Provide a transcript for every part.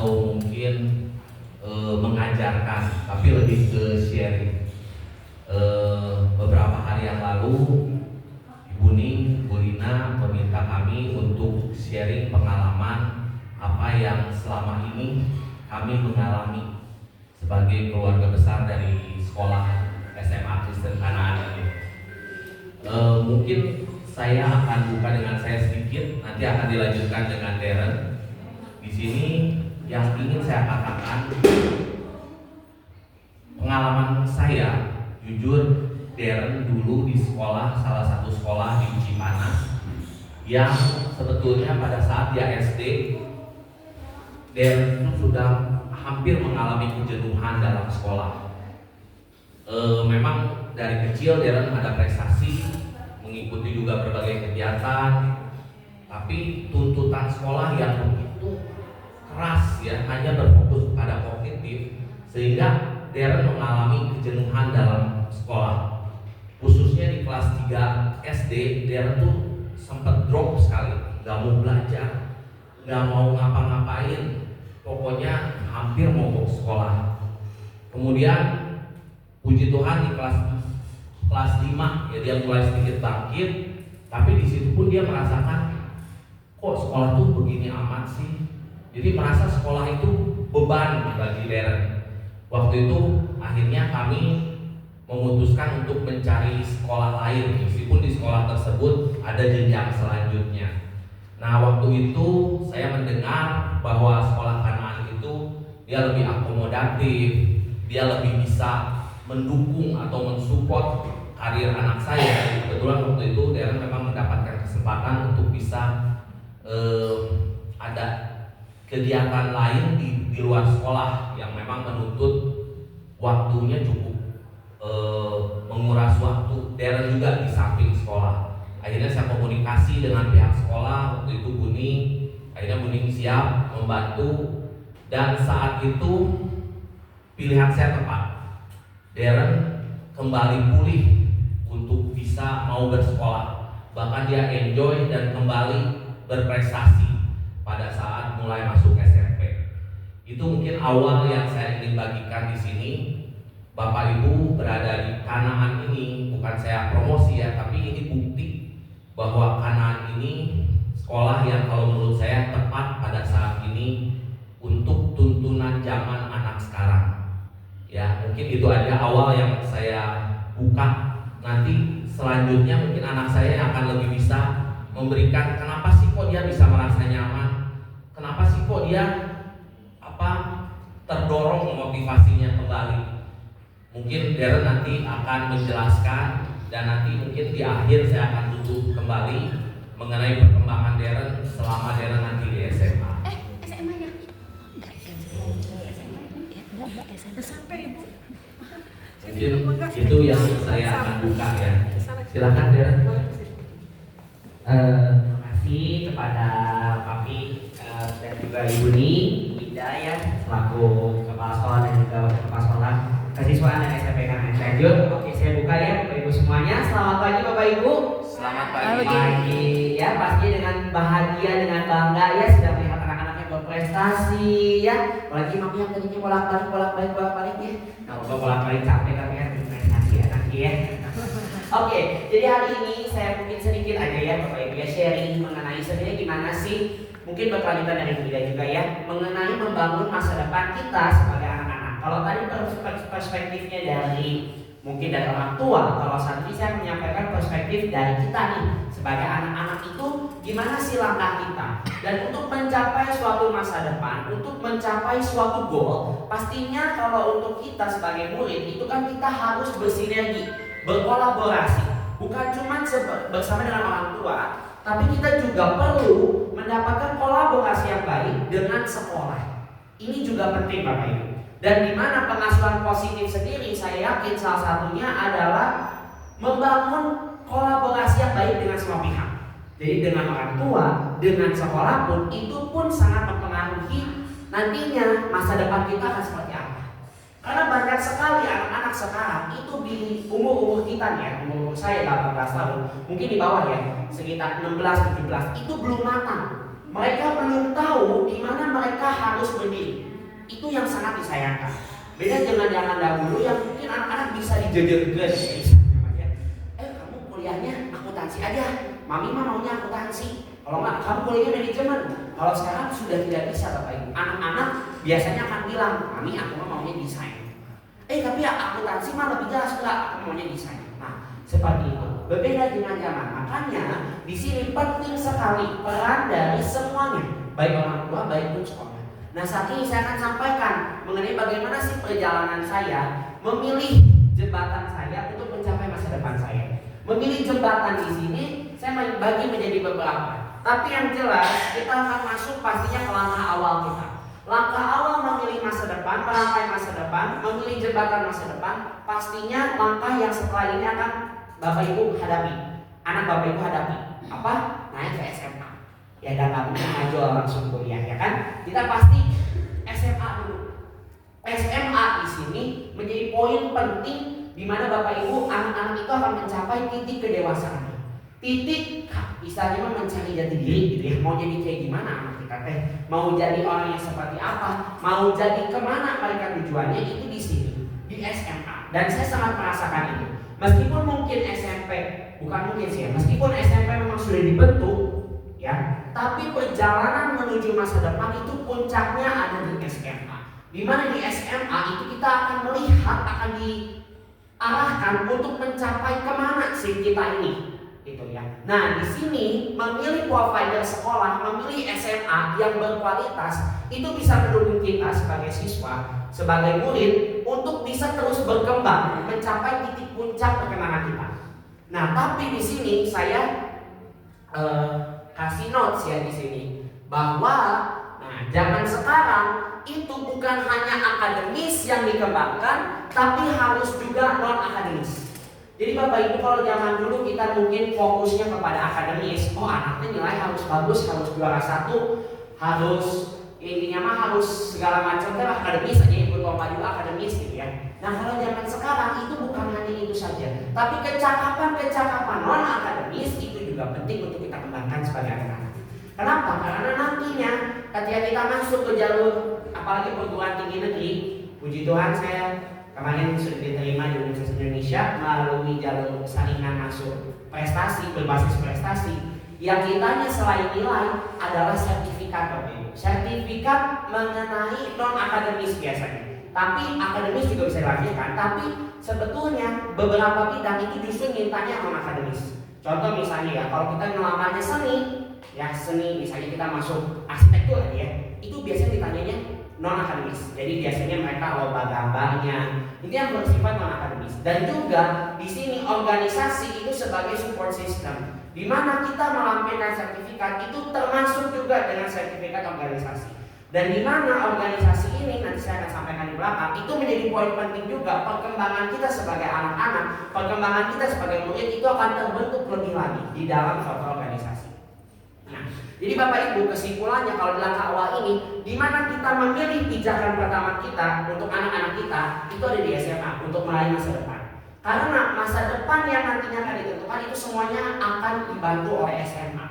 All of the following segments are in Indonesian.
atau mungkin mengajarkan, tapi lebih ke sharing. Beberapa hari yang lalu Ibu Ning, Bu Lina meminta kami untuk sharing pengalaman apa yang selama ini kami mengalami sebagai keluarga besar dari sekolah SMA Kristen Kanaan ini. Mungkin saya akan buka dengan saya sedikit, nanti akan dilanjutkan dengan Darren. Di sini yang ingin saya katakan, pengalaman saya, jujur, Darren dulu di sekolah, salah satu sekolah di Cipanas, yang sebetulnya pada saat dia SD, Darren itu sudah hampir mengalami kejenuhan dalam sekolah. Memang dari kecil Darren ada prestasi, mengikuti juga berbagai kegiatan, tapi tuntutan sekolah yang begitu keras ya, hanya berfokus pada kognitif, sehingga Darren mengalami kejenuhan dalam sekolah. Khususnya di kelas 3 SD, Darren tuh sempat drop sekali, gak mau belajar, gak mau ngapa-ngapain, pokoknya hampir mogok sekolah. Kemudian puji Tuhan di kelas 5 ya, dia mulai sedikit bangkit, tapi di situ pun dia merasakan kok sekolah tuh begini amat sih. Jadi merasa sekolah itu beban bagi Darren. Waktu itu akhirnya kami memutuskan untuk mencari sekolah lain, meskipun di sekolah tersebut ada jenjang selanjutnya. Nah, waktu itu saya mendengar bahwa sekolah Kanaan itu dia lebih akomodatif, dia lebih bisa mendukung atau mensupport karir anak saya. Kebetulan waktu itu Darren memang mendapatkan kesempatan untuk bisa ada kegiatan lain di luar sekolah yang memang menuntut waktunya cukup menguras waktu. Darren juga di samping sekolah. Akhirnya saya komunikasi dengan pihak sekolah, waktu itu Bu Ning. Akhirnya Bu Ning siap membantu, dan saat itu pilihan saya tepat. Darren kembali pulih untuk bisa mau bersekolah. Bahkan dia enjoy dan kembali berprestasi pada saat mulai masuk SMP. Itu mungkin awal yang saya ingin bagikan di sini. Bapak Ibu berada di Kanaan ini, bukan saya promosi ya, tapi ini bukti bahwa Kanaan ini sekolah yang kalau menurut saya tepat pada saat ini untuk tuntunan zaman anak sekarang. Ya, mungkin itu aja awal yang saya buka. Nanti selanjutnya mungkin anak saya akan lebih bisa memberikan kenapa sih kok dia bisa merasa nyaman, kenapa sih kok dia terdorong motivasinya kembali. Mungkin Darren nanti akan menjelaskan, dan nanti mungkin di akhir saya akan tutup kembali mengenai perkembangan Darren selama Darren nanti di SMA. SMA-nya? Sampai Ibu. Mungkin itu yang saya akan buka ya. Silakan Darren. Terima kasih kepada Papi dan juga Ibu Ning, Ida ya, selaku kepala sekolah dan juga kepala sekolah kesiswaan dan SMP Kanaan. Lanjut, oke saya buka ya Bapak Ibu semuanya. Selamat pagi Bapak Ibu. Selamat pagi. Ya, pastinya dengan bahagia, dengan bangga ya sudah melihat anak-anaknya berprestasi ya. Apalagi mami yang tadinya bolak-balik ya. Kalau bolak-balik capek tapi kan berprestasi anaknya ya. Oke, jadi hari ini saya mungkin sedikit aja ya Bapak Ibu ya sharing mengenai sebenarnya gimana sih, mungkin berkelanjutan dari Bunda juga ya, mengenai membangun masa depan kita sebagai anak-anak. Kalau tadi perspektifnya dari mungkin dari orang tua, kalau saat ini saya menyampaikan perspektif dari kita nih sebagai anak-anak itu gimana sih langkah kita, dan untuk mencapai suatu masa depan, untuk mencapai suatu goal, pastinya kalau untuk kita sebagai murid itu kan kita harus bersinergi, berkolaborasi, bukan cuma bersama dengan orang tua, tapi kita juga perlu mendapatkan kolaborasi yang baik dengan sekolah. Ini juga penting Bapak Ibu. Dan di mana pengasuhan positif sendiri, saya yakin salah satunya adalah membangun kolaborasi yang baik dengan semua pihak. Jadi dengan orang tua, dengan sekolah pun, itu pun sangat mempengaruhi nantinya masa depan kita akan seperti apa. Karena banyak sekali anak-anak sekarang itu di umur-umur kita ya, umur saya 18 tahun, mungkin di bawah ya, sekitar 16-17, itu belum matang. mereka belum tahu di mana mereka harus berdiri. Itu yang sangat disayangkan. Beda dengan zaman dahulu yang mungkin anak-anak bisa dijejer-jejer. Kamu kuliahnya akuntansi aja, mami mah maunya akuntansi. Kalau nggak, kamu kuliahnya manajemen. Kalau sekarang sudah tidak bisa Bapak Ibu. Anak-anak biasanya akan bilang, mami aku mah maunya desain. Tapi ya akuntansi mah lebih jelas, enggak, aku maunya desain. Nah, seperti itu. Berbeda dengan zaman. Makanya di sini penting sekali peran dari semuanya, baik orang tua, baik pun sekolah. Nah, saat ini saya akan sampaikan mengenai bagaimana sih perjalanan saya memilih jembatan saya untuk mencapai masa depan saya. Memilih jembatan di sini saya bagi menjadi beberapa. Tapi yang jelas kita akan masuk pastinya ke langkah awal kita. Langkah awal memilih masa depan, merangkai masa depan, memilih jembatan masa depan, pastinya langkah yang setelah ini akan Bapak Ibu hadapi, anak Bapak Ibu hadapi. Apa? Naik ke SMA. Ya, dan nggak mungkin maju langsung kuliah, ya kan? Kita pasti SMA dulu. SMA di sini menjadi poin penting di mana Bapak Ibu anak-anak itu akan mencapai titik kedewasaan. Titik istilahnya mencari jati diri gitu ya. Mau jadi kayak gimana anak kita teh? Mau jadi orang yang seperti apa? Mau jadi kemana mereka tujuannya? Itu di sini, di SMA. Dan saya sangat merasakan itu. Meskipun mungkin SMP, bukan mungkin sih ya, meskipun SMP memang sudah dibentuk ya, tapi perjalanan menuju masa depan itu puncaknya ada di SMA. Di mana di SMA itu kita akan melihat, akan diarahkan untuk mencapai kemana sih kita ini, gitu ya. Nah, di sini memilih provider sekolah, memilih SMA yang berkualitas itu bisa mendukung kita sebagai siswa, sebagai murid untuk bisa terus berkembang mencapai titik puncak perkembangan kita. Nah, tapi di sini saya kasih notes ya di sini bahwa zaman sekarang itu bukan hanya akademis yang dikembangkan, tapi harus juga non akademis. Jadi Bapak Ibu, kalau zaman dulu kita mungkin fokusnya kepada akademis, anaknya nilai harus bagus, harus juara 1, harus intinya mah harus segala macam akademis aja, ikut lomba juga akademis gitu ya. Nah, kalau zaman sekarang itu bukan hanya itu saja, tapi kecakapan non akademis itu juga penting untuk kita kembangkan sebagai anak-anak. Kenapa? Karena nantinya ketika kita masuk ke jalur apalagi perguruan tinggi negeri, puji Tuhan saya kemarin sudah diterima di Universitas Indonesia melalui jalur saringan masuk prestasi, berbasis prestasi. Yang kitanya selain nilai adalah sertifikat, Bapak Ibu. Sertifikat mengenai non akademis biasanya. Tapi akademis juga bisa dilanjutkan. Tapi sebetulnya beberapa bidang itu justru mintanya non akademis. Contoh misalnya ya, kalau kita ngelamarnya seni, ya seni misalnya kita masuk arsitektur ya, itu biasanya ditanyanya non akademis. Jadi biasanya mereka lomba gambarnya, itu yang bersifat non akademis. Dan juga di sini organisasi itu sebagai support system, di mana kita melampirkan sertifikat itu termasuk juga dengan sertifikat organisasi. Dan di mana organisasi ini nanti saya akan sampaikan di belakang itu menjadi poin penting juga. Perkembangan kita sebagai anak-anak, perkembangan kita sebagai murid itu akan terbentuk lebih lagi di dalam suatu organisasi. Nah, jadi Bapak Ibu, kesimpulannya kalau di langkah awal ini, di mana kita memilih pijakan pertama kita untuk anak-anak kita itu ada di SMA untuk meraih masa depan. Karena masa depan yang nantinya akan ditentukan itu semuanya akan dibantu oleh SMA.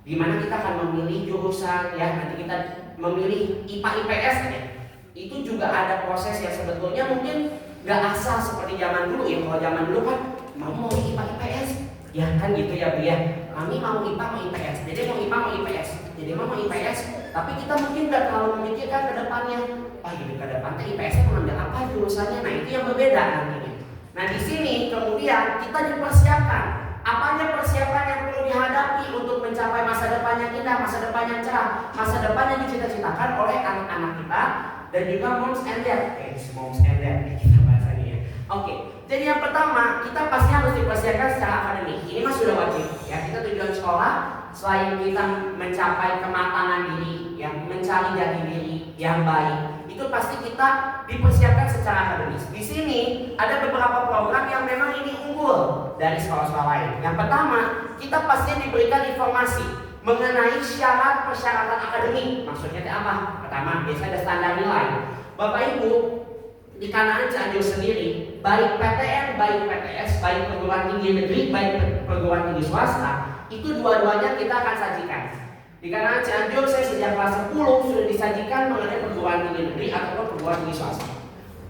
Di mana kita akan memilih jurusan ya, nanti kita memilih IPA IPS ya. Itu juga ada proses yang sebetulnya mungkin nggak asal seperti zaman dulu ya. Kalau zaman dulu kan mau IPA IPS ya kan gitu ya Bu ya. Kami mau IPA mau IPS, jadi mau IPA mau IPS, jadi mau IPS. Tapi kita mungkin nggak terlalu memikirkan ke depannya. Gitu ke depannya IPS mau ambil apa jurusannya. Nah, itu yang berbeda nantinya. Nah, di sini kemudian kita dipersiapkan. Apanya persiapan yang perlu dihadapi untuk mencapai masa depan yang indah, masa depan yang cerah, masa depan yang dicita-citakan oleh anak-anak kita dan juga moms and dad. Moms and dad kita bahasanya ya. Oke, jadi yang pertama kita pasti harus dipersiapkan secara akademik. Ini mah sudah wajib ya. Kita tujuan sekolah selain kita mencapai kematangan diri, yang mencari jati diri yang baik, itu pasti kita dipersiapkan secara akademis. Di sini ada beberapa program yang memang ini unggul dari sekolah-sekolah lain. Yang pertama, kita pasti diberikan informasi mengenai syarat persyaratan akademik. Maksudnya apa? Pertama, biasanya ada standar nilai. Bapak Ibu, di Kanaan Cianjur sendiri, baik PTN, baik PTS, baik perguruan tinggi negeri, baik perguruan tinggi swasta, itu dua-duanya kita akan sajikan. Di Kanan Cianjur saya sejak kelas 10 sudah disajikan mengenai perguruan tinggi negeri ataupun perguruan tinggi swasta.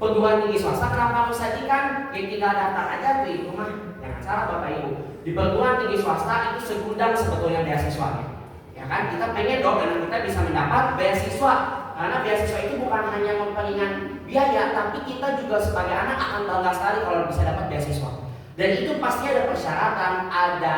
Perguruan tinggi swasta kenapa harus sajikan? Ya tinggal daftar aja tuh itu mah. Jangan salah Bapak Ibu. Di perguruan tinggi swasta itu segudang sebetulnya beasiswanya. Ya kan? Kita pengen dong anak kita bisa mendapat beasiswa. Karena beasiswa itu bukan hanya memperingan biaya, tapi kita juga sebagai anak akan bangga sekali kalau bisa dapat beasiswa. Dan itu pasti ada persyaratan, ada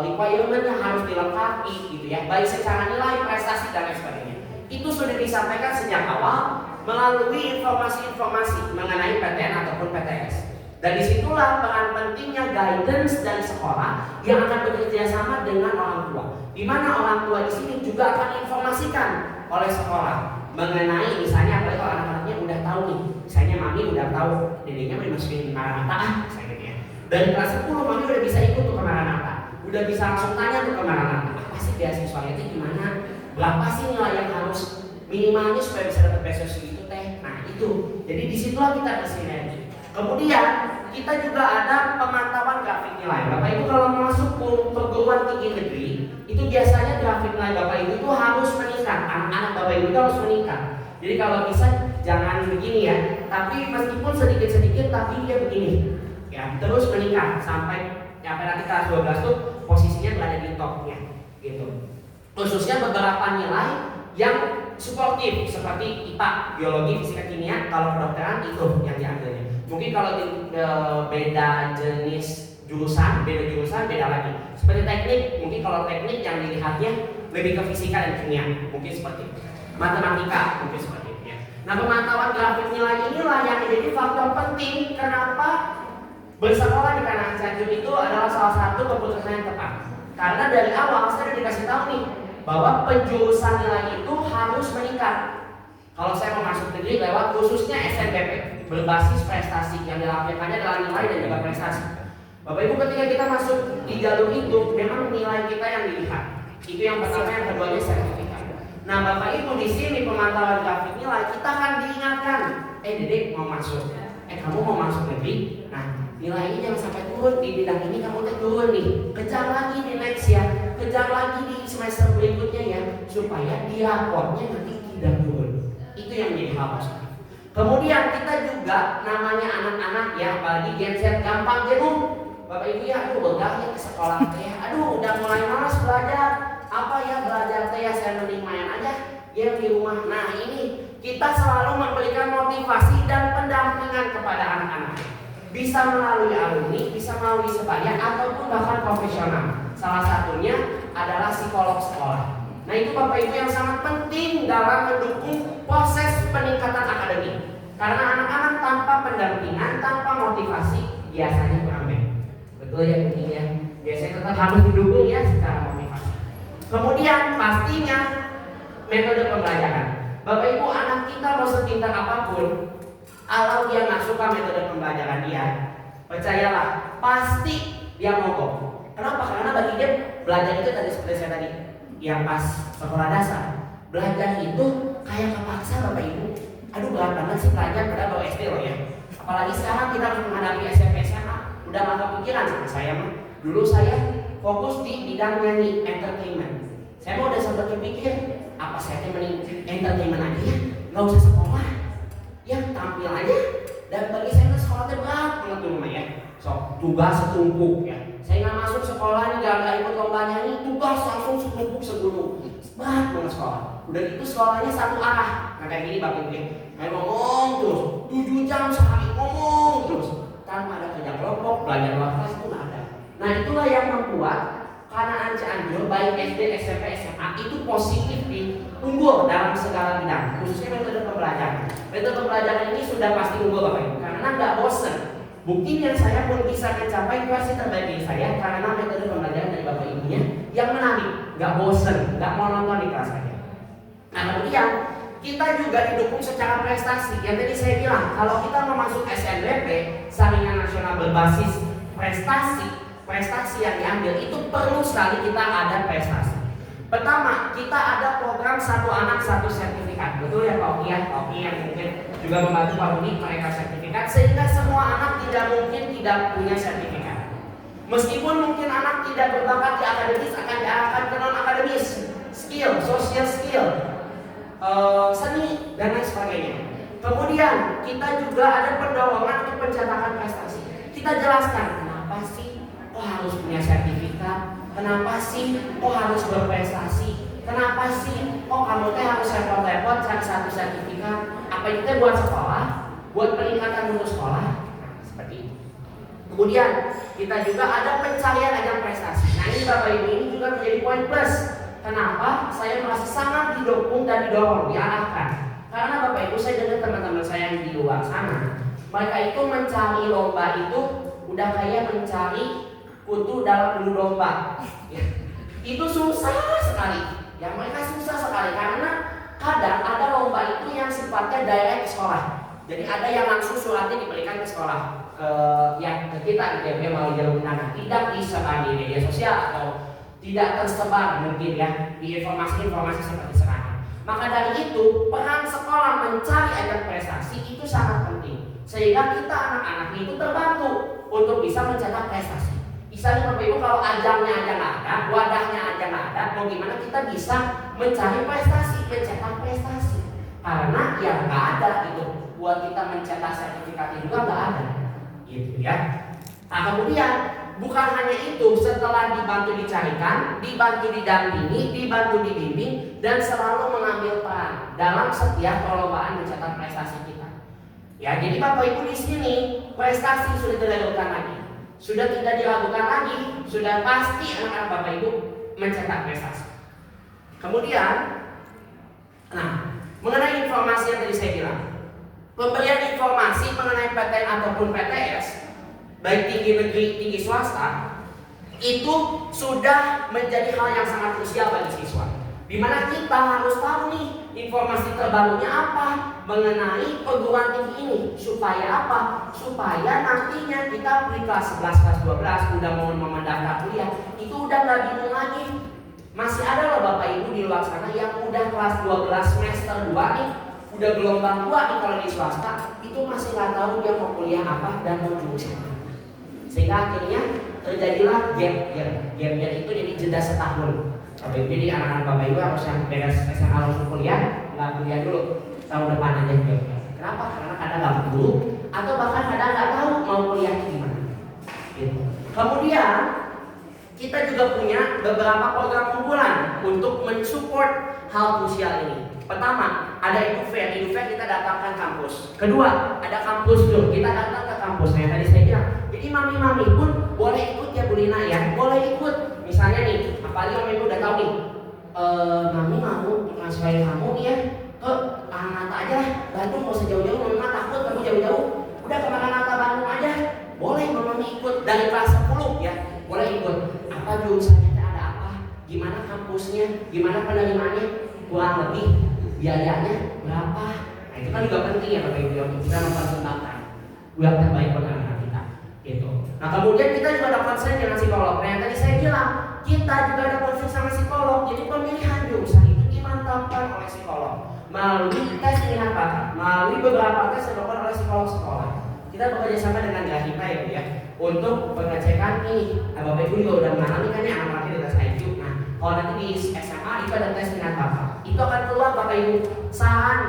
requirement yang harus dilengkapi gitu ya, baik secara nilai, prestasi dan lain sebagainya. Itu sudah disampaikan sejak awal melalui informasi-informasi mengenai PTN ataupun PTS. Dan disitulah peran pentingnya guidance dari sekolah yang akan bekerja sama dengan orang tua. Di mana orang tua di sini juga akan informasikan oleh sekolah mengenai misalnya apalagi kalau anak-anaknya udah tahu nih, misalnya mami udah tahu dedenya mau dimasukin Maranatha misalnya ya. Dari kelas 10 mami udah bisa ikut tuh ke Maranatha, udah bisa langsung tanya tuh ke Maranatha, apa sih beasiswanya itu gimana, berapa sih nilai yang harus minimalnya supaya bisa dapat beasiswa itu teh. Nah itu, jadi disitulah kita bersinergi. Kemudian kita juga ada pemantauan grafik nilai. Bapak Ibu kalau masuk perguruan tinggi negeri itu biasanya grafik nilai Bapak Ibu itu harus meningkat. Anak-anak Bapak Ibu itu harus meningkat. Jadi kalau bisa jangan begini ya, tapi meskipun sedikit-sedikit tapi dia begini ya, terus meningkat sampai nanti kelas 12 tuh posisinya berada di topnya gitu. Khususnya beberapa nilai yang suportif seperti IPA, biologi, fisika, kimia. Kalau kedokteran itu yang diambilnya. Mungkin kalau beda jenis jurusan, beda lagi. Seperti teknik, mungkin kalau teknik yang dilihatnya lebih ke fisika dan kimia, mungkin seperti itu. Matematika, mungkin seperti itu ya. Nah, pemantauan grafik nilai inilah yang menjadi faktor penting kenapa bersekolah di Kanan Cianjur itu adalah salah satu keputusan yang tepat. Karena dari awal saya sudah dikasih tahu nih bahwa penjurusan nilai itu harus meningkat. Kalau saya mau masuk negeri lewat khususnya SNBP berbasis prestasi yang dilampirkannya adalah nilai dan juga prestasi. Bapak Ibu ketika kita masuk di jalur itu memang nilai kita yang dilihat. Itu yang pertama, yang keduanya sertifikat. Nah Bapak Ibu di sini pemantauan grafik nilai kita akan diingatkan, Dedek mau masuk, kamu mau masuk negeri. Nah nilainya jangan sampai turun di bidang ini, kamu turun nih. Kejar lagi di next ya, kejar lagi di semester berikutnya ya, supaya di raportnya nanti tidak turun. Itu yang menjadi hal positif. Kemudian kita juga namanya anak-anak ya, apalagi Gen Z gampang jenuh. Bapak Ibu ya, aduh begah ya ke sekolah teh, aduh udah mulai malas belajar. Apa ya belajar teh ya, saya mending main aja ya di rumah. Nah ini kita selalu memberikan motivasi dan pendampingan kepada anak-anak. Bisa melalui alumni, bisa melalui sebaya ataupun bahkan profesional. Salah satunya adalah psikolog sekolah. Nah itu Bapak Ibu yang sangat penting dalam mendukung proses peningkatan akademik. Karena anak-anak tanpa pendampingan, tanpa motivasi biasanya kurang baik. Betul ya begini ya. Biasanya tetap harus didukung ya secara motivasi. Kemudian pastinya metode pembelajaran. Bapak Ibu anak kita mau sepintar apapun, kalau dia nggak suka metode pembelajaran dia, percayalah pasti dia mogok. Kenapa? Karena bagi dia belajar itu tadi seperti saya tadi yang pas sekolah dasar, belajar itu kayak kepaksa Bapak Ibu. Aduh berat banget sih belajar pada bawa SD loh ya. Apalagi sekarang kita harus menghadapi SMP SMA, udah nggak kepikiran sama saya mah. Dulu saya fokus di bidang nyanyi entertainment. Saya mau udah sempat berpikir apa saya mending entertainment aja ya, nggak usah sekolah. Ya tampil aja. Dan bagi saya sekolah itu berat banget tuh ya. So tugas setumpuk ya. Saya nggak masuk sekolah nih, nggak ikut lomba nyanyi, tugas langsung setumpuk segunung. Berat banget sekolah. Udah itu sekolahnya satu arah. Nah kayak gini Bapak Ibu, kayak ngomong terus 7 jam sehari ngomong terus tanpa ada kerja kelompok, belajar luar kelas itu nggak ada. Nah itulah yang membuat Kanan Cianjur baik SD, SMP, SMA itu positif di unggul dalam segala bidang, khususnya metode pembelajaran. Metode pembelajaran ini sudah pasti unggul Bapak Ibu, karena nggak bosen. Buktinya saya pun bisa mencapai versi terbaik dari saya karena metode pembelajaran dari Bapak Ibunya yang menarik, nggak bosen, nggak monoton di kelas saja. Nah kemudian kita juga didukung secara prestasi. Yang tadi saya bilang, kalau kita mau masuk SNBP, saringan nasional berbasis prestasi yang diambil itu perlu sekali kita ada prestasi. Pertama, kita ada program satu anak satu sertifikat. Betul ya Pak Oki ya? Pak Oki yang mungkin juga membantu Pak Uni mereka sertifikat, sehingga semua anak tidak mungkin tidak punya sertifikat. Meskipun mungkin anak tidak berbakat di akademis, akan diarahkan ke non akademis, skill, social skill, seni dan lain sebagainya. Kemudian kita juga ada pendorongan untuk pencetakan prestasi. Kita jelaskan kenapa sih kok harus punya sertifikat, kenapa sih kok harus berprestasi, kenapa sih kok kamu harus repot-repot cari satu sertifikat. Apa itu buat sekolah, buat peningkatan mutu sekolah. Nah, seperti itu. Kemudian kita juga ada pencarian ajang prestasi. Nah ini Bapak Ibu, ini juga menjadi poin plus. Kenapa saya merasa sangat didukung dan didorong, diarahkan. Karena Bapak Ibu, saya dengar teman-teman saya yang di luar sana, mereka itu mencari lomba itu udah kayak mencari kutu dalam bulu domba. Ya. Itu susah sekali. Ya mereka susah sekali karena kadang ada lomba itu yang sifatnya direct ke sekolah. Jadi ada yang langsung suratnya diberikan ke sekolah, yang ke kita gitu ya, melalui jalur undangan. Tidak disebar di media sosial atau tidak tersebar mungkin ya di informasi-informasi seperti sekarang. Maka dari itu peran sekolah mencari ajang prestasi itu sangat penting, sehingga kita anak-anak itu terbantu untuk bisa mencetak prestasi. Misalnya Bapak Ibu, kalau ajangnya aja nggak ada, wadahnya aja nggak ada, mau gimana kita bisa mencari prestasi, mencetak prestasi? Karena yang nggak ada itu buat kita mencetak sertifikat juga nggak ada, gitu ya. Nah kemudian bukan hanya itu, setelah dibantu dicarikan, dibantu didampingi, dibantu dibimbing, dan selalu mengambil peran dalam setiap perlombaan mencetak prestasi kita. Ya, jadi Bapak Ibu di sini prestasi sudah dilakukan lagi, sudah tidak diragukan lagi, sudah pasti anak-anak Bapak Ibu mencetak prestasi. Kemudian, nah mengenai informasi yang tadi saya bilang, pemberian informasi mengenai PTN ataupun PTS, baik tinggi negeri, tinggi swasta, itu sudah menjadi hal yang sangat krusial bagi siswa. Dimana kita harus tahu nih informasi terbarunya apa mengenai perguruan tinggi ini. Supaya apa? Supaya nantinya kita di kelas 11, kelas 12 udah mau mendaftar kuliah, itu udah gak bingung lagi. Masih ada loh Bapak Ibu di luar sana yang udah kelas 12 semester 2 nih, udah gelombang 2 nih kalau di swasta, itu masih gak tahu dia mau kuliah apa dan mau jurusan. Sehingga akhirnya terjadilah gap year itu jadi jeda setahun. Jadi anak-anak Bapak Ibu harus yang beres SMA langsung kuliah, nggak kuliah dulu tahun depan aja gap. Kenapa? Karena kadang nggak dulu atau bahkan kadang nggak tahu mau kuliahnya gimana. Gitu. Kemudian kita juga punya beberapa program unggulan untuk mensupport hal krusial ini. Pertama, ada EduFair kita datangkan kampus. Kedua, ada kampus tour, kita datang ke kampus. Nah, tadi saya bilang, jadi mami-mami pun boleh ikut ya Bu Lina ya, boleh ikut. Misalnya nih, apalagi mami ibu udah tahu nih, mami mau transferin kamu nih ya ke Maranatha aja lah, Bandung mau sejauh-jauh, mami mah takut kamu jauh-jauh, udah ke Maranatha Bandung aja, boleh mami ikut dari kelas 10 ya, boleh ikut. Apa jurusannya, ada apa, gimana kampusnya, gimana penerimaannya, kurang lebih biayanya berapa. Nah itu kan juga penting ya Bapak Ibu untuk kita mempertimbangkan yang terbaik buat anak kita gitu. Nah kemudian kita juga ada konseling dengan psikolog. Nah yang tadi saya bilang, kita juga ada konseling sama psikolog. Jadi pemilihan jurusan itu dimantapkan oleh psikolog melalui tes minat bakat, melalui beberapa tes yang dilakukan oleh psikolog sekolah. Kita bekerja sama dengan Grahita ya Bu ya, untuk pengecekan ini. Nah Bapak Ibu juga udah mengalami kan ya anak-anak di tes IQ. Nah kalau nanti di SMA itu ada tes minat bakat, itu akan keluar Bapak Ibu saran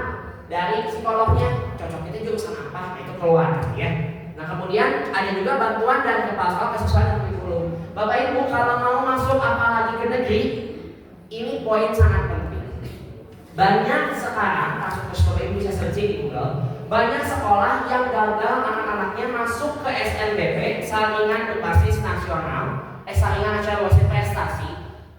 dari psikolognya, cocok itu jurusan apa, itu keluar ya. Nah kemudian ada juga bantuan dari kepala sekolah kesesuaian kurikulum. Bapak Ibu kalau mau masuk apalagi ke negeri, ini poin sangat penting. Banyak sekarang, kasus Bapak Ibu bisa searching di Google, banyak sekolah yang gagal anak-anaknya masuk ke SNBP, saringan berbasis nasional, saringan nasional berbasis prestasi.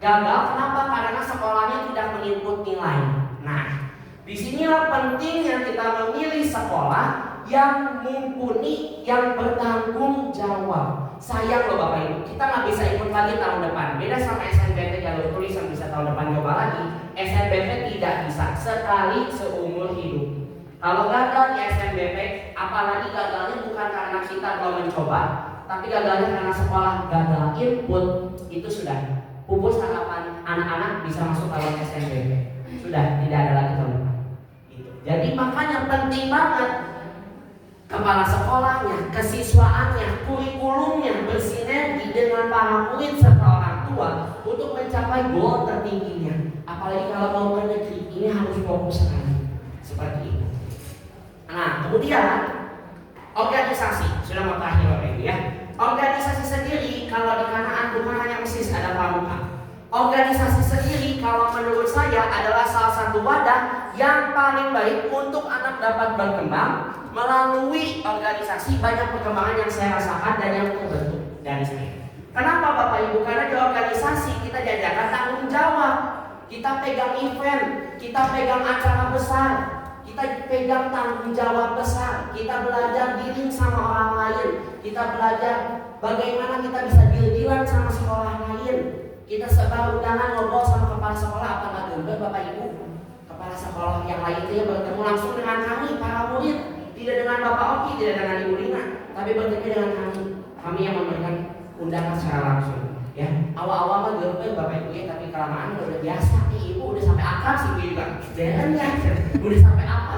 Gagal kenapa? Karena sekolahnya tidak menginput nilai. Nah, disinilah pentingnya kita memilih sekolah yang mumpuni, yang bertanggung jawab. Sayang loh Bapak Ibu, kita nggak bisa ikut lagi tahun depan. Beda sama SNBP jalur tulis yang bisa tahun depan coba lagi. SNBP tidak bisa, sekali seumur hidup. Kalau gagal di SNBP, apalagi gagalnya bukan karena kita belum mencoba, tapi gagalnya karena sekolah gagal input, itu sudah pupus harapan anak-anak bisa masuk tahun SNBP. Sudah tidak ada lagi tahun depan. Jadi makanya penting banget kepala sekolahnya, kesiswaannya, kurikulumnya bersinergi dengan para murid serta orang tua untuk mencapai goal tertingginya. Apalagi kalau mau ke negeri, ini harus fokus sekali seperti itu. Nah, kemudian organisasi sudah mau terakhir ini ya. Organisasi sendiri kalau di Kanaan bukan hanya mesis, ada pramuka. Organisasi sendiri kalau menurut saya adalah salah satu wadah yang paling baik untuk anak dapat berkembang. Melalui organisasi banyak perkembangan yang saya rasakan dan yang terbentuk dari saya. Kenapa Bapak Ibu? Karena di organisasi kita diajarkan tanggung jawab. Kita pegang event, kita pegang acara besar, kita pegang tanggung jawab besar. Kita belajar dealing sama orang lain. Kita belajar bagaimana kita bisa deal-dealan sama sekolah lain. Kita sebar undangan ngobrol sama kepala sekolah, apa nggak juga Bapak Ibu? Kepala sekolah yang lain itu bertemu langsung dengan kami para murid. Tidak dengan Bapak Oki, tidak dengan Ibu Lina, tapi bertemu dengan kami. Kami yang memberikan undangan secara langsung. Ya, awal-awal mah gerbe Bapak Ibu ya, tapi kelamaan udah biasa nih Ibu, udah sampai akrab sih Ibu juga. Jangan ya, udah sampai apa?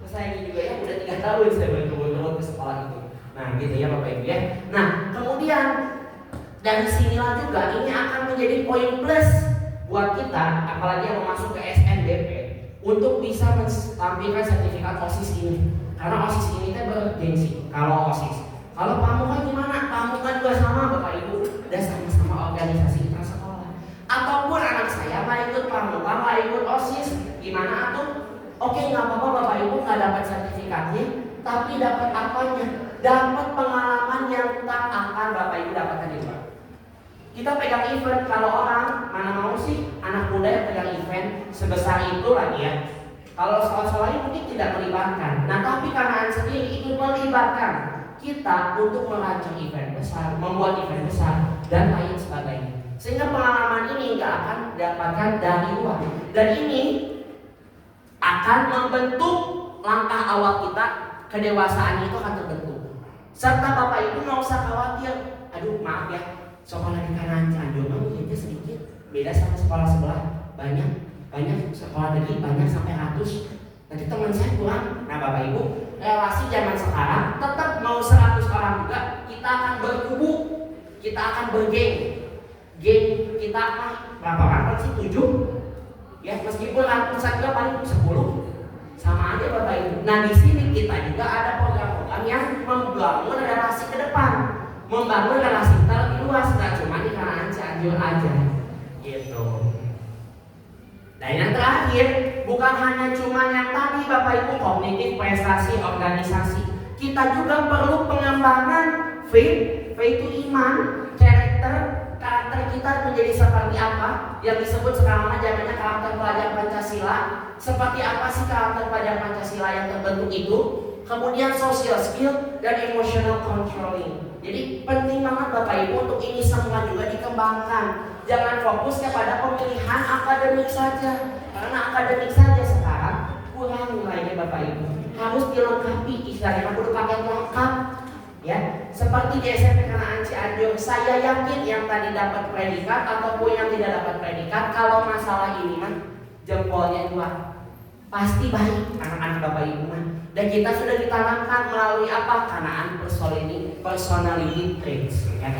Terus saya ini juga ya, udah 3 tahun saya berturut-turut ke sekolah itu. Nah, gitu ya Bapak Ibu ya. Nah, kemudian dari sinilah juga ini akan menjadi poin plus buat kita, apalagi yang mau masuk ke SNDP, untuk bisa menampilkan sertifikat OSIS ini. Karena OSIS ini teh bergengsi. Kalau OSIS, kalau pramuka gimana? Pramuka juga sama Bapak Ibu, udah sama-sama organisasi intra sekolah. Ataupun anak saya nggak ikut pramuka, nggak ikut OSIS, gimana tuh? Oke, nggak apa-apa Bapak Ibu nggak dapat sertifikatnya, tapi dapat apanya? Dapat pengalaman yang tak akan Bapak Ibu dapatkan di luar. Kita pegang event, kalau orang mana mau sih anak muda yang pegang event sebesar itu lagi ya. Kalau sekolah-sekolah lain mungkin tidak melibatkan. Nah, tapi Kanaan sendiri itu melibatkan kita untuk merancang event besar, membuat event besar, dan lain sebagainya. Sehingga pengalaman ini nggak akan didapatkan dari luar. Dan ini akan membentuk langkah awal kita, kedewasaan itu akan terbentuk. Serta Bapak Ibu nggak usah khawatir. Aduh maaf ya, sekolah di Kanaan Cianjur muridnya sedikit, beda sama sekolah sebelah banyak sekolah negeri banyak sampai ratus. Nanti teman saya kurang. Nah Bapak Ibu, relasi zaman sekarang tetap mau 100 orang juga, kita akan berkubu, kita akan bergeng. Geng kita apa? Berapa orang sih? 7? Ya meskipun ratusan juga paling 10. Sama aja Bapak Ibu. Nah di sini kita juga ada program-program yang membangun relasi ke depan, membangun relasi kita lebih luas, nggak cuma di Kanaan Cianjur aja. Gitu. Dan yang terakhir, bukan hanya cuma yang tadi Bapak Ibu kognitif, prestasi, organisasi. Kita juga perlu pengembangan faith itu iman, karakter kita menjadi seperti apa? Yang disebut sekarang zamannya karakter pelajar Pancasila. Seperti apa sih karakter pelajar Pancasila yang terbentuk itu? Kemudian social skill dan emotional controlling. Jadi penting banget Bapak Ibu untuk ini semua juga dikembangkan. Jangan fokus kepada pemilihan akademik saja, karena akademik saja sekarang kurang nilainya Bapak Ibu. Harus dilengkapi, istilahnya kudu paket lengkap. Ya, seperti di SMP Kanaan Cianjur, saya yakin yang tadi dapat predikat ataupun yang tidak dapat predikat, kalau masalah ini mah jempolnya 2. Pasti baik anak-anak Bapak Ibu mah. Dan kita sudah ditanamkan melalui apa? Kanaan personality traits. Ya,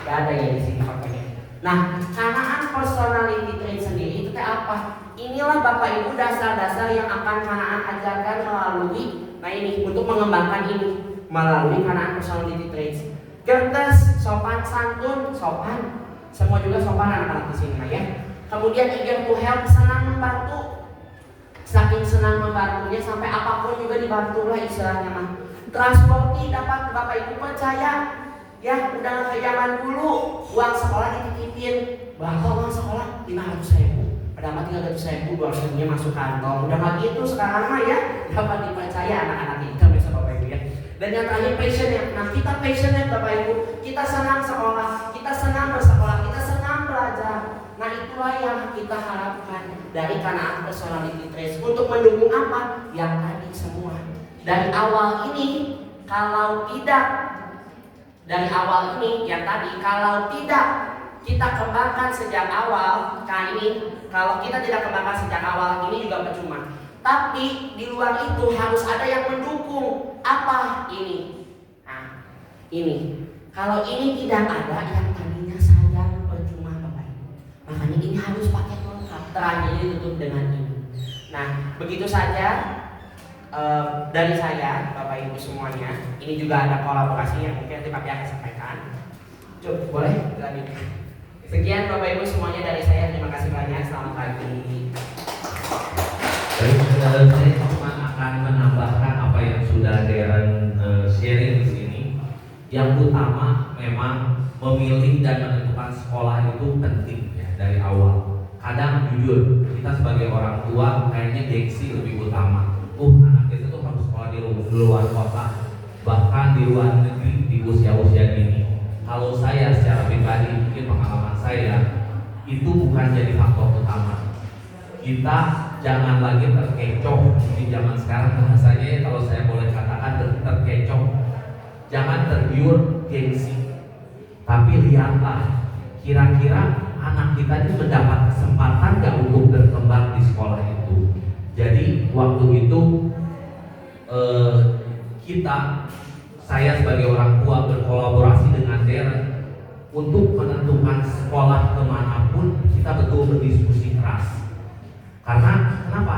gak ada ya di sini pakai. Nah, Kanaan personality trait sendiri itu apa? Inilah Bapak Ibu dasar-dasar yang akan Kanaan ajarkan melalui, nah ini untuk mengembangkan ini melalui Kanaan personality traits. Gertes, sopan santun, sopan. Semua juga sopan anak-anak di sini ya. Kemudian eager to help, senang membantu. Saking senang membantunya sampai apapun juga dibantu lah istilahnya mah. Transporti, dapat Bapak Ibu percaya. Ya, udah kayak zaman dulu, uang sekolah dititipin. Berapa uang sekolah? 500.000. Pada mati 300.000, 200.000 masuk kantong. Udah nggak gitu sekarang mah ya, dapat dipercaya anak-anak kita bisa Bapak Ibu ya. Dan yang terakhir passionate. Nah kita passionate Bapak Ibu, kita senang sekolah, kita senang bersekolah, kita senang belajar. Nah itulah yang kita harapkan dari Kanaan personality traits untuk mendukung apa? Yang tadi semua. Dari awal ini, kalau tidak dari awal ini yang tadi, kalau tidak kita kembangkan sejak awal, kalau kita tidak kembangkan sejak awal ini juga percuma. Tapi di luar itu harus ada yang mendukung. Apa ini? Nah, ini. Kalau ini tidak ada, yang tadinya sayang percuma Bapak Ibu. Makanya ini harus pakai lengkap. Terakhir ditutup dengan ini. Nah, begitu saja dari saya, Bapak Ibu semuanya. Ini juga ada kolaborasi yang mungkin nanti Pak Pia akan sampaikan. Coba boleh dilanjutkan. Sekian Bapak Ibu semuanya dari saya. Terima kasih banyak. Selamat pagi. Baik, saya cuma akan menambahkan apa yang sudah Darren sharing di sini. Yang utama memang memilih dan menentukan sekolah itu penting ya dari awal. Kadang jujur kita sebagai orang tua kayaknya gengsi lebih utama. Anak kita tuh harus sekolah di luar kota, bahkan di luar negeri di usia-usia dini. Kalau saya secara pribadi, mungkin pengalaman saya itu bukan jadi faktor utama. Kita jangan lagi terkecoh di zaman sekarang, bahasanya kalau saya boleh katakan terkecoh. Jangan tergiur gengsi, tapi lihatlah kira-kira anak kita ini mendapat kesempatan gak untuk berkembang di sekolah itu. Jadi waktu itu saya sebagai orang tua berkolaborasi dengan Darren untuk menentukan sekolah kemanapun. Kita betul berdiskusi keras. Karena kenapa?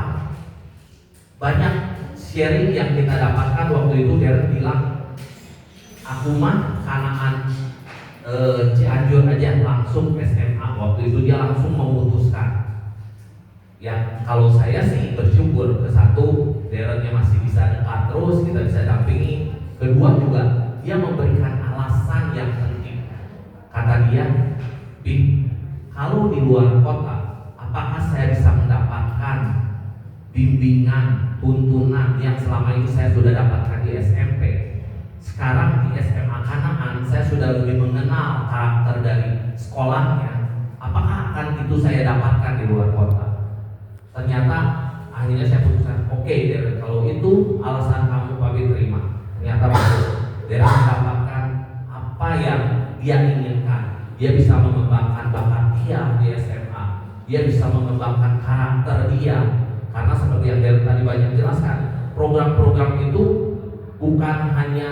Banyak sharing yang kita dapatkan waktu itu. Darren bilang, aku mah Kanaan Cianjur aja langsung SMA. Waktu itu dia langsung memutuskan. Ya kalau saya sih bersyukur, ke satu Darrennya masih bisa dekat terus, kita bisa dampingi. Kedua juga dia memberikan alasan yang penting. Kata dia, Bi, kalau di luar kota, apakah saya bisa mendapatkan bimbingan, tuntunan yang selama ini saya sudah dapatkan di SMP? Sekarang di SMA Kanaan saya sudah lebih mengenal karakter dari sekolahnya. Apakah akan itu saya dapatkan di luar kota? Ternyata akhirnya saya putuskan, oke, Darren, kalau itu alasan kamu Pak terima. Ternyata betul, Darren mendapatkan apa yang dia inginkan. Dia bisa mengembangkan bakat dia di SMA. Dia bisa mengembangkan karakter dia. Karena seperti yang Darren tadi banyak jelaskan, program-program itu bukan hanya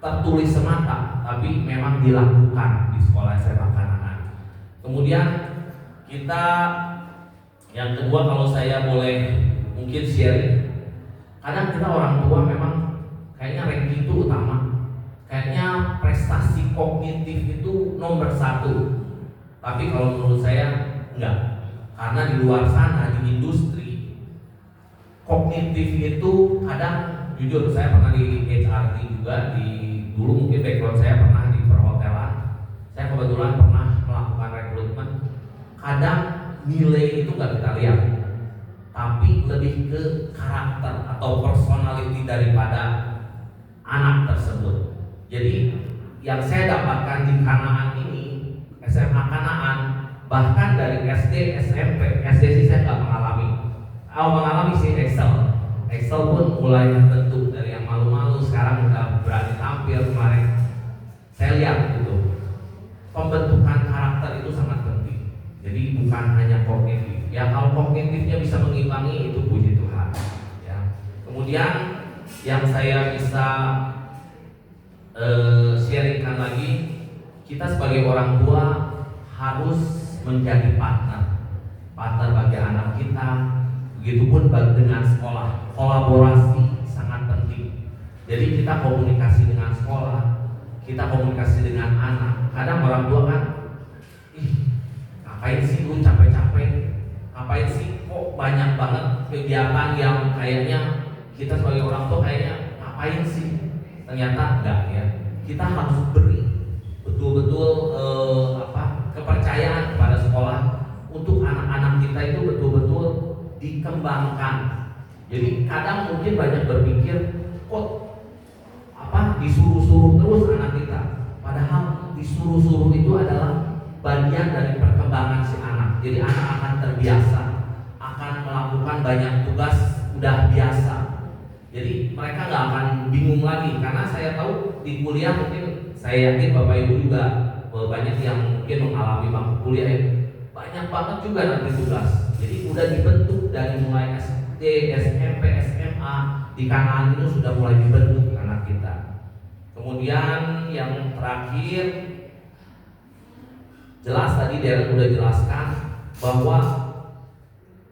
tertulis semata, tapi memang dilakukan di sekolah SMA Kanaan. Kemudian kita yang kedua, kalau saya boleh mungkin sharing, kadang kita orang tua memang kayaknya ranking itu utama, kayaknya prestasi kognitif itu nomor satu. Tapi kalau menurut saya enggak, karena di luar sana di industri kognitif itu kadang, jujur saya pernah di HRT juga, dulu mungkin background saya pernah di perhotelan, saya kebetulan pernah melakukan rekrutmen. Kadang nilai itu nggak kita lihat, tapi lebih ke karakter atau personality daripada anak tersebut. Jadi yang saya dapatkan di Kanaan ini, SMA Kanaan, bahkan dari SD, SMP, SD sih saya nggak mengalami sih Excel pun mulai terbentuk dari yang malu-malu, sekarang udah berani tampil. Kemarin saya lihat gitu, pembentukan karakter itu sangat penting. Jadi bukan hanya kognitif. Ya kalau kognitifnya bisa mengimbangi, itu puji Tuhan. Ya. Kemudian yang saya bisa sharingkan lagi, kita sebagai orang tua harus menjadi partner bagi anak kita. Begitupun dengan sekolah, kolaborasi sangat penting. Jadi kita komunikasi dengan sekolah, kita komunikasi dengan anak. Kadang orang tua kan, ngapain sih lu capek-capek? Ngapain sih kok banyak banget kegiatan yang kayaknya kita sebagai orang tua kayaknya ngapain sih? Ternyata enggak ya. Kita harus beri betul-betul kepercayaan kepada sekolah untuk anak-anak kita itu betul-betul dikembangkan. Jadi kadang mungkin banyak berpikir kok disuruh-suruh terus anak kita. Padahal disuruh-suruh itu adalah bagian dari perkembangan si anak. Jadi anak akan terbiasa, akan melakukan banyak tugas, udah biasa. Jadi mereka nggak akan bingung lagi, karena saya tahu di kuliah mungkin saya yakin Bapak Ibu juga banyak yang mungkin mengalami bangku kuliah ya, banyak banget juga nanti tugas. Jadi udah dibentuk dari mulai SD, SMP, SMA di Kanaan itu sudah mulai dibentuk anak kita. Kemudian yang terakhir, jelas tadi Darren udah jelaskan bahwa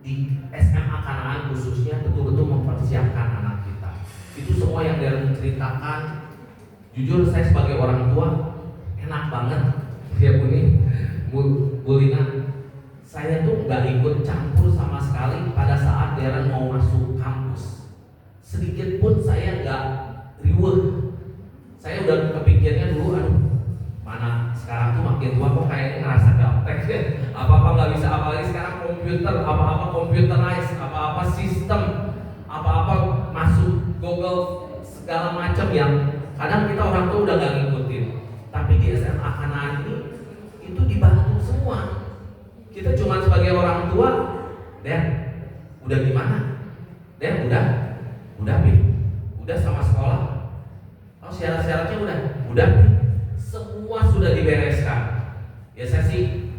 di SMA Kanaan khususnya betul-betul mempersiapkan anak kita. Itu semua yang Darren ceritakan, jujur saya sebagai orang tua enak banget ya Bu Lina. Saya tuh nggak ikut campur sama sekali pada saat Darren mau masuk kampus. Sedikit pun saya nggak riweuh. Saya udah kepikirnya dulu, aduh mana sekarang tuh makin tua kok kayaknya ngerasa gaptek ya. Apa-apa nggak bisa, apalagi sekarang komputer, apa-apa computerized, apa-apa sistem, apa-apa masuk Google segala macam yang kadang kita orang tua udah nggak ngikutin. Tapi di SMA Kanaan ini itu dibantu semua. Kita cuma sebagai orang tua, Dan, udah gimana? Dan udah Pi, udah sama sekolah. Oh syarat-syaratnya udah Pi, semua sudah dibereskan. Ya saya sih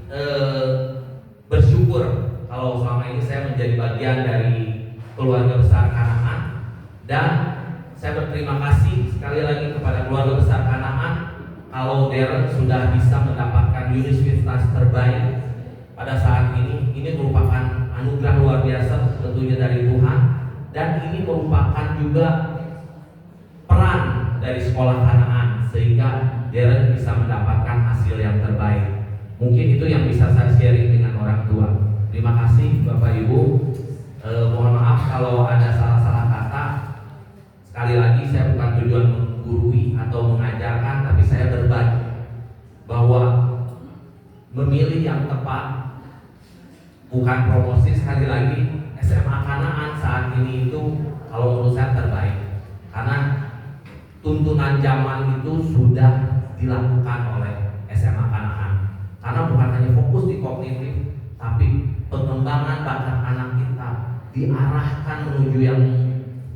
bersyukur kalau selama ini saya menjadi bagian dari keluarga besar Kanaan, dan saya berterima kasih sekali lagi kepada keluarga besar Kanaan kalau Darren sudah bisa mendapatkan universitas terbaik pada saat ini. Ini merupakan anugerah luar biasa tentunya dari Tuhan, dan ini merupakan juga peran dari sekolah Kanaan sehingga Darren bisa mendapatkan hasil yang terbaik. Mungkin itu yang bisa saya sharing dengan orang tua. Terima kasih Bapak Ibu. Mohon maaf kalau ada salah-salah kata. Sekali lagi saya bukan tujuan menggurui atau mengajarkan, tapi saya berbagi bahwa memilih yang tepat bukan promosi. Sekali lagi SMA Kanaan saat ini itu kalau menurut saya terbaik, karena tuntunan zaman itu sudah dilakukan oleh SMA Kanaan. Karena bukan hanya fokus di kognitif, tapi pengembangan bakat anak kita diarahkan menuju yang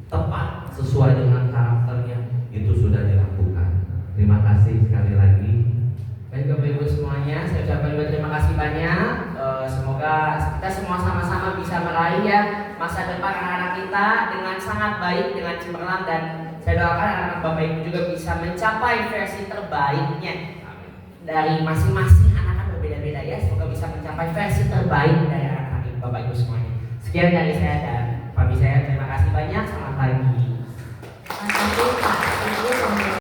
tepat sesuai dengan karakternya, itu sudah dilakukan. Terima kasih sekali lagi. Baik Bapak Ibu semuanya, saya ucapkan juga terima kasih banyak. Semoga kita semua sama-sama bisa meraih ya masa depan anak-anak kita dengan sangat baik, dengan cemerlang, dan saya doakan anak-anak Bapak Ibu juga bisa mencapai versi terbaiknya. Dari masing-masing anak kan berbeda-beda ya, semoga bisa mencapai versi terbaik dari anak-anak Bapak Ibu semuanya. Sekian dari saya dan Papi saya, terima kasih banyak, selamat pagi.